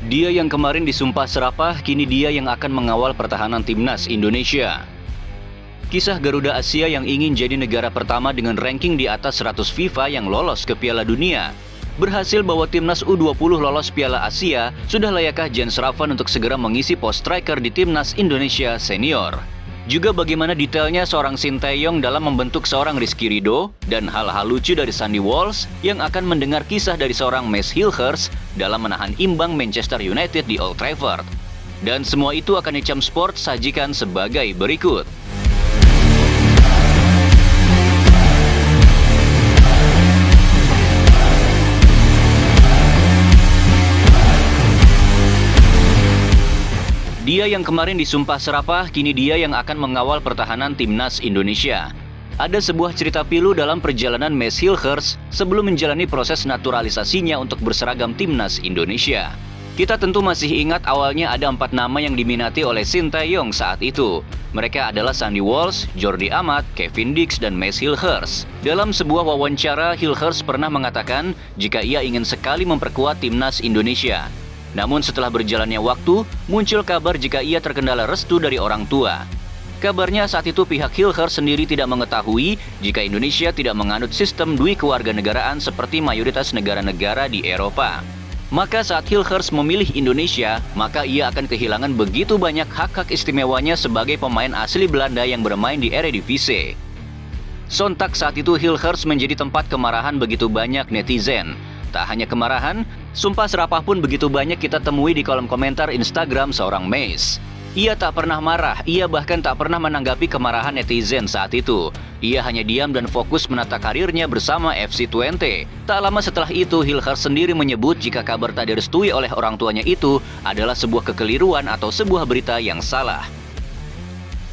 Dia yang kemarin disumpah serapah, kini dia yang akan mengawal pertahanan timnas Indonesia. Kisah Garuda Asia yang ingin jadi negara pertama dengan ranking di atas 100 FIFA yang lolos ke Piala Dunia. Berhasil bawa timnas U20 lolos Piala Asia, sudah layakkah Jens Ravan untuk segera mengisi pos striker di timnas Indonesia senior? Juga bagaimana detailnya seorang Sinteyong dalam membentuk seorang Rizky Ridho, dan hal-hal lucu dari Sandy Walsh yang akan mendengar kisah dari seorang Max Hilgers dalam menahan imbang Manchester United di Old Trafford. Dan semua itu akan Icam Sport sajikan sebagai berikut. Dia yang kemarin disumpah serapah, kini dia yang akan mengawal pertahanan timnas Indonesia. Ada sebuah cerita pilu dalam perjalanan Max Hilgers sebelum menjalani proses naturalisasinya untuk berseragam timnas Indonesia. Kita tentu masih ingat awalnya ada 4 nama yang diminati oleh Sinteyong saat itu. Mereka adalah Sandy Walsh, Jordi Amat, Kevin Dix, dan Max Hilgers. Dalam sebuah wawancara, Hilgers pernah mengatakan jika ia ingin sekali memperkuat timnas Indonesia. Namun setelah berjalannya waktu, muncul kabar jika ia terkendala restu dari orang tua. Kabarnya saat itu pihak Hilgers sendiri tidak mengetahui jika Indonesia tidak menganut sistem dui kewarganegaraan seperti mayoritas negara-negara di Eropa. Maka saat Hilgers memilih Indonesia, maka ia akan kehilangan begitu banyak hak-hak istimewanya sebagai pemain asli Belanda yang bermain di Eredivisie. Sontak saat itu Hilgers menjadi tempat kemarahan begitu banyak netizen. Tak hanya kemarahan, sumpah serapah pun begitu banyak kita temui di kolom komentar Instagram seorang Mace. Ia tak pernah marah, ia bahkan tak pernah menanggapi kemarahan netizen saat itu. Ia hanya diam dan fokus menata karirnya bersama FC Twente. Tak lama setelah itu, Hilgers sendiri menyebut jika kabar tak direstui oleh orang tuanya itu adalah sebuah kekeliruan atau sebuah berita yang salah.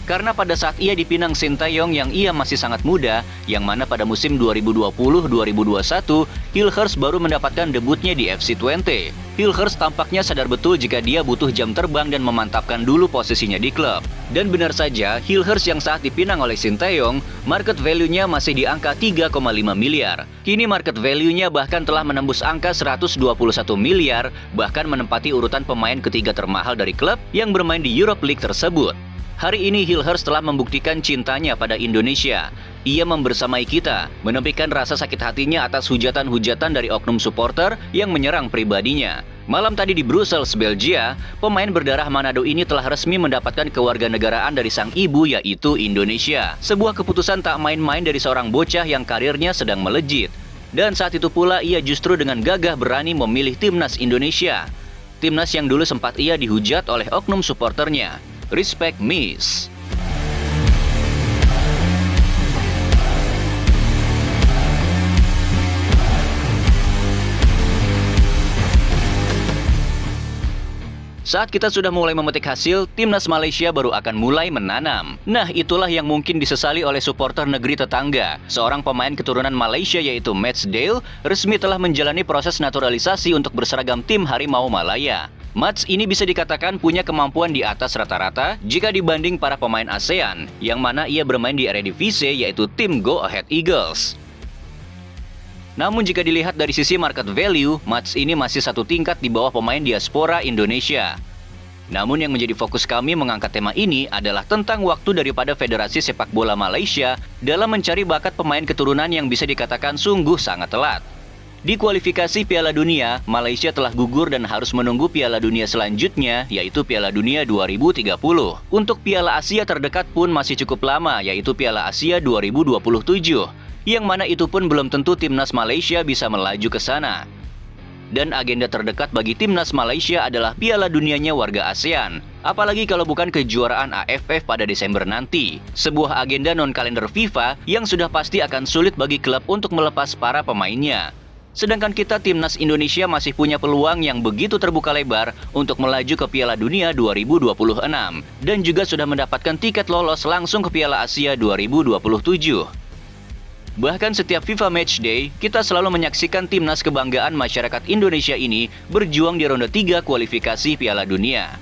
Karena pada saat ia dipinang Sinteyong yang ia masih sangat muda, yang mana pada musim 2020-2021, Hilgers baru mendapatkan debutnya di FC Twente. Hilgers tampaknya sadar betul jika dia butuh jam terbang dan memantapkan dulu posisinya di klub. Dan benar saja, Hilgers yang saat dipinang oleh Sinteyong, market value-nya masih di angka 3,5 miliar. Kini market value-nya bahkan telah menembus angka 121 miliar, bahkan menempati urutan pemain ketiga termahal dari klub yang bermain di Europe League tersebut. Hari ini Hilgers telah membuktikan cintanya pada Indonesia. Ia membersamai kita, menepikan rasa sakit hatinya atas hujatan-hujatan dari oknum supporter yang menyerang pribadinya. Malam tadi di Brussels, Belgia, pemain berdarah Manado ini telah resmi mendapatkan kewarganegaraan dari sang ibu yaitu Indonesia. Sebuah keputusan tak main-main dari seorang bocah yang karirnya sedang melejit. Dan saat itu pula ia justru dengan gagah berani memilih timnas Indonesia. Timnas yang dulu sempat ia dihujat oleh oknum supporternya. Respect Miss. Saat kita sudah mulai memetik hasil, timnas Malaysia baru akan mulai menanam. Nah, itulah yang mungkin disesali oleh supporter negeri tetangga. Seorang pemain keturunan Malaysia yaitu Matt Dale resmi telah menjalani proses naturalisasi untuk berseragam tim Harimau Malaya. Mats ini bisa dikatakan punya kemampuan di atas rata-rata jika dibanding para pemain ASEAN, yang mana ia bermain di Eredivisie yaitu tim Go Ahead Eagles. Namun jika dilihat dari sisi market value, Mats ini masih satu tingkat di bawah pemain diaspora Indonesia. Namun yang menjadi fokus kami mengangkat tema ini adalah tentang waktu daripada Federasi Sepak Bola Malaysia dalam mencari bakat pemain keturunan yang bisa dikatakan sungguh sangat telat. Di kualifikasi Piala Dunia, Malaysia telah gugur dan harus menunggu Piala Dunia selanjutnya, yaitu Piala Dunia 2030. Untuk Piala Asia terdekat pun masih cukup lama, yaitu Piala Asia 2027. Yang mana itu pun belum tentu timnas Malaysia bisa melaju ke sana. Dan agenda terdekat bagi timnas Malaysia adalah Piala Dunianya warga ASEAN. Apalagi kalau bukan kejuaraan AFF pada Desember nanti. Sebuah agenda non-kalender FIFA yang sudah pasti akan sulit bagi klub untuk melepas para pemainnya. Sedangkan kita timnas Indonesia masih punya peluang yang begitu terbuka lebar untuk melaju ke Piala Dunia 2026. Dan juga sudah mendapatkan tiket lolos langsung ke Piala Asia 2027. Bahkan setiap FIFA Matchday, kita selalu menyaksikan timnas kebanggaan masyarakat Indonesia ini berjuang di ronde 3 kualifikasi Piala Dunia.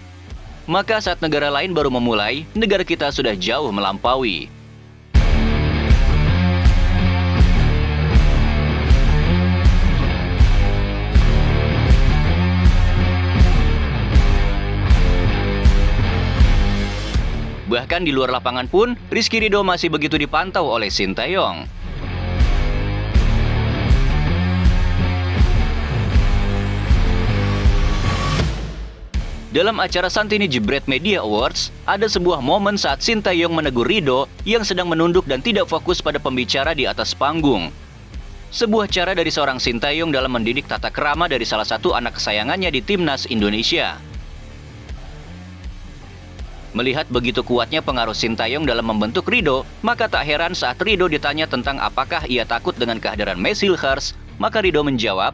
Maka saat negara lain baru memulai, negara kita sudah jauh melampaui. Bahkan di luar lapangan pun, Rizky Ridho masih begitu dipantau oleh Sintayong. Dalam acara Santini Jebret Media Awards, ada sebuah momen saat Sintayong menegur Ridho yang sedang menunduk dan tidak fokus pada pembicara di atas panggung. Sebuah cara dari seorang Sintayong dalam mendidik tata krama dari salah satu anak kesayangannya di Timnas Indonesia. Melihat begitu kuatnya pengaruh Sintayong dalam membentuk Ridho, maka tak heran saat Ridho ditanya tentang apakah ia takut dengan kehadiran Maes Hilgers, maka Ridho menjawab,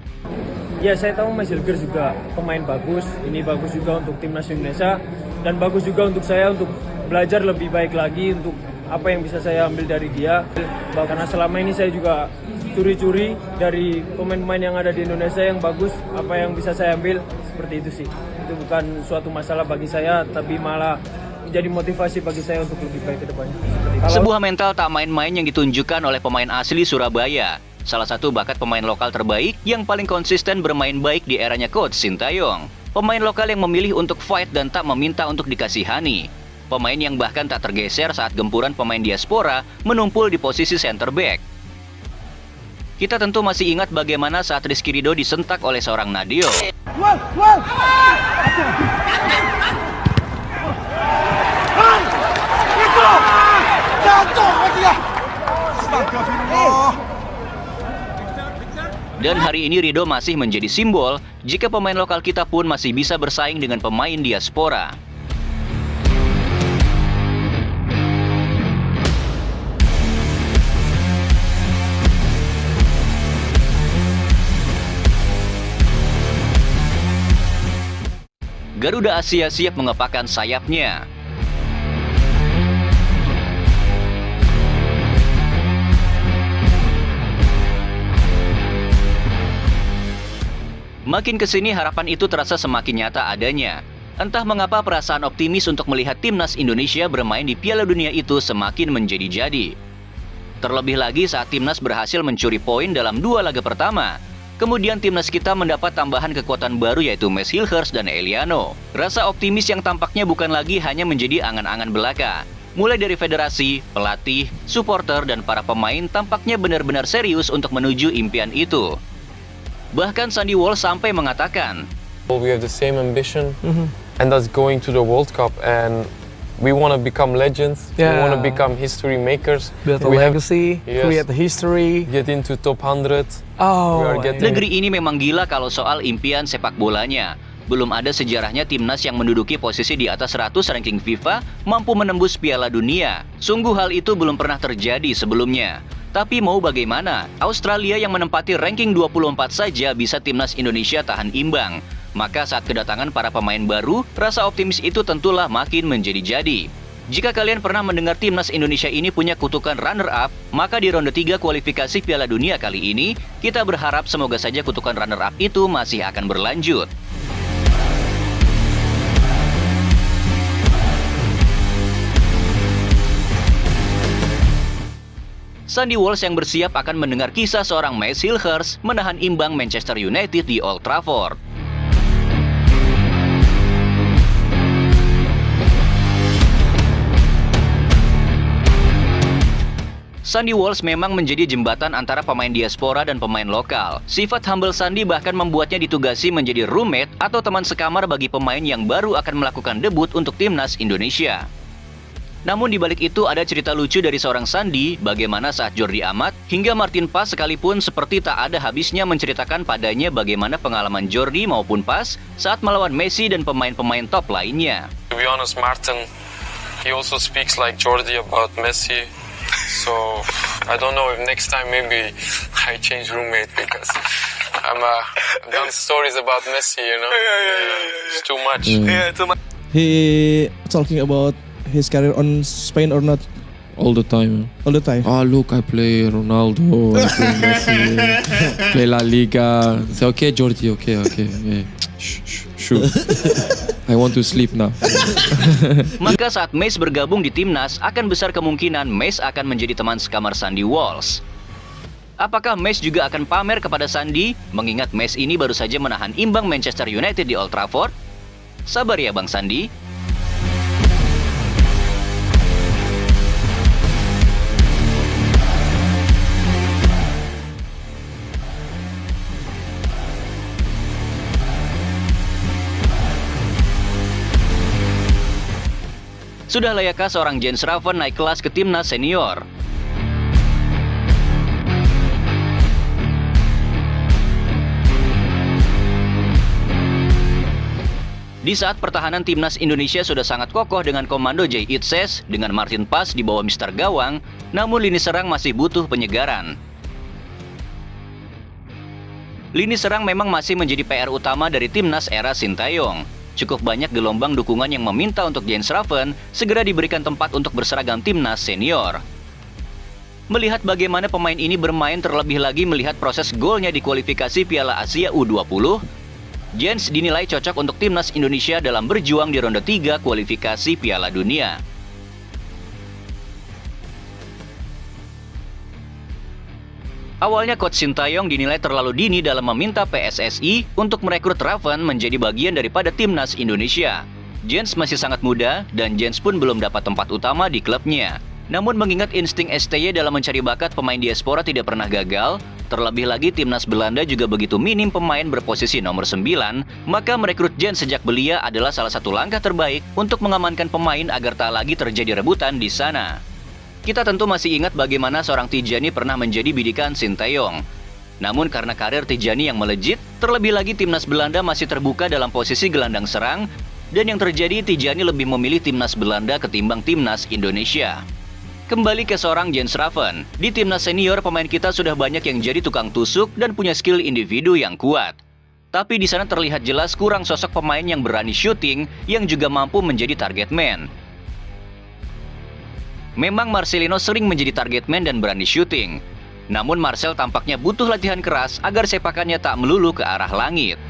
ya, saya tahu Maes Hilgers juga pemain bagus. Ini bagus juga untuk Timnas Indonesia dan bagus juga untuk saya untuk belajar lebih baik lagi untuk apa yang bisa saya ambil dari dia. Karena selama ini saya juga curi-curi dari pemain-pemain yang ada di Indonesia yang bagus, apa yang bisa saya ambil, seperti itu sih. Itu bukan suatu masalah bagi saya, tapi malah menjadi motivasi bagi saya untuk lebih baik ke depannya. Sebuah mental tak main-main yang ditunjukkan oleh pemain asli Surabaya. Salah satu bakat pemain lokal terbaik yang paling konsisten bermain baik di eranya Coach Sintayong. Pemain lokal yang memilih untuk fight dan tak meminta untuk dikasihani. Pemain yang bahkan tak tergeser saat gempuran pemain diaspora menumpul di posisi center back. Kita tentu masih ingat bagaimana saat Rizky Ridho disentak oleh seorang Nadio. Dan hari ini Ridho masih menjadi simbol jika pemain lokal kita pun masih bisa bersaing dengan pemain diaspora. Garuda Asia siap mengepakkan sayapnya. Makin kesini harapan itu terasa semakin nyata adanya. Entah mengapa perasaan optimis untuk melihat Timnas Indonesia bermain di Piala Dunia itu semakin menjadi-jadi. Terlebih lagi saat Timnas berhasil mencuri poin dalam 2 laga pertama. Kemudian Timnas kita mendapat tambahan kekuatan baru yaitu Maes Hilgers dan Eliano. Rasa optimis yang tampaknya bukan lagi hanya menjadi angan-angan belaka. Mulai dari federasi, pelatih, supporter, dan para pemain tampaknya benar-benar serius untuk menuju impian itu. Bahkan Sandy Walsh sampai mengatakan, we have the same ambition, and that's going to the World Cup, and we want to become legends. We want to become history makers. Build a legacy, create the history, get into top 100. Negeri ini memang gila kalau soal impian sepak bolanya. Belum ada sejarahnya Timnas yang menduduki posisi di atas 100 ranking FIFA mampu menembus Piala Dunia. Sungguh hal itu belum pernah terjadi sebelumnya. Tapi mau bagaimana, Australia yang menempati ranking 24 saja bisa Timnas Indonesia tahan imbang. Maka saat kedatangan para pemain baru, rasa optimis itu tentulah makin menjadi-jadi. Jika kalian pernah mendengar Timnas Indonesia ini punya kutukan runner-up, maka di ronde 3 kualifikasi Piala Dunia kali ini, kita berharap semoga saja kutukan runner-up itu masih akan berlanjut. Sandy Walsh yang bersiap akan mendengar kisah seorang Maes Hilgers menahan imbang Manchester United di Old Trafford. Sandy Walsh memang menjadi jembatan antara pemain diaspora dan pemain lokal. Sifat humble Sandy bahkan membuatnya ditugasi menjadi roommate atau teman sekamar bagi pemain yang baru akan melakukan debut untuk Timnas Indonesia. Namun di balik itu ada cerita lucu dari seorang Sandy, bagaimana saat Jordi Amat hingga Martin Pas sekalipun seperti tak ada habisnya menceritakan padanya bagaimana pengalaman Jordi maupun Pas saat melawan Messi dan pemain-pemain top lainnya. To be honest, Martin, he also speaks like Jordi about Messi. So I don't know if next time maybe I change roommate because I've done stories about Messi, you know. It's too much. He talking about his career on Spain or not? All the time. All the time. Oh, look, I play Ronaldo, I play Messi, play La Liga. Say, okay, Jordi, okay. Yeah. Shh. I want to sleep now. Maka saat Maes bergabung di Timnas, akan besar kemungkinan Maes akan menjadi teman sekamar Sandy Walsh. Apakah Maes juga akan pamer kepada Sandy, mengingat Maes ini baru saja menahan imbang Manchester United di Old Trafford? Sabar ya Bang Sandy. Sudah layakkah seorang Jens Raven naik kelas ke timnas senior? Di saat pertahanan timnas Indonesia sudah sangat kokoh dengan komando Jay Itzes dengan Martin Pas di bawah Mister Gawang, namun lini serang masih butuh penyegaran. Lini serang memang masih menjadi PR utama dari timnas era Sintayong. Cukup banyak gelombang dukungan yang meminta untuk Jens Raven segera diberikan tempat untuk berseragam timnas senior. Melihat bagaimana pemain ini bermain, terlebih lagi melihat proses golnya di kualifikasi Piala Asia U20, Jens dinilai cocok untuk timnas Indonesia dalam berjuang di ronde 3 kualifikasi Piala Dunia. Awalnya Coach Sintayong dinilai terlalu dini dalam meminta PSSI untuk merekrut Raven menjadi bagian daripada timnas Indonesia. Jens masih sangat muda dan Jens pun belum dapat tempat utama di klubnya. Namun mengingat insting STY dalam mencari bakat pemain diaspora tidak pernah gagal, terlebih lagi timnas Belanda juga begitu minim pemain berposisi nomor 9, maka merekrut Jens sejak belia adalah salah satu langkah terbaik untuk mengamankan pemain agar tak lagi terjadi rebutan di sana. Kita tentu masih ingat bagaimana seorang Tijani pernah menjadi bidikan Sintayong. Namun karena karir Tijani yang melejit, terlebih lagi timnas Belanda masih terbuka dalam posisi gelandang serang, dan yang terjadi Tijani lebih memilih timnas Belanda ketimbang timnas Indonesia. Kembali ke seorang Jens Raven, di timnas senior pemain kita sudah banyak yang jadi tukang tusuk dan punya skill individu yang kuat. Tapi di sana terlihat jelas kurang sosok pemain yang berani shooting yang juga mampu menjadi target man. Memang Marcelino sering menjadi target man dan berani shooting. Namun Marcel tampaknya butuh latihan keras agar sepakannya tak melulu ke arah langit.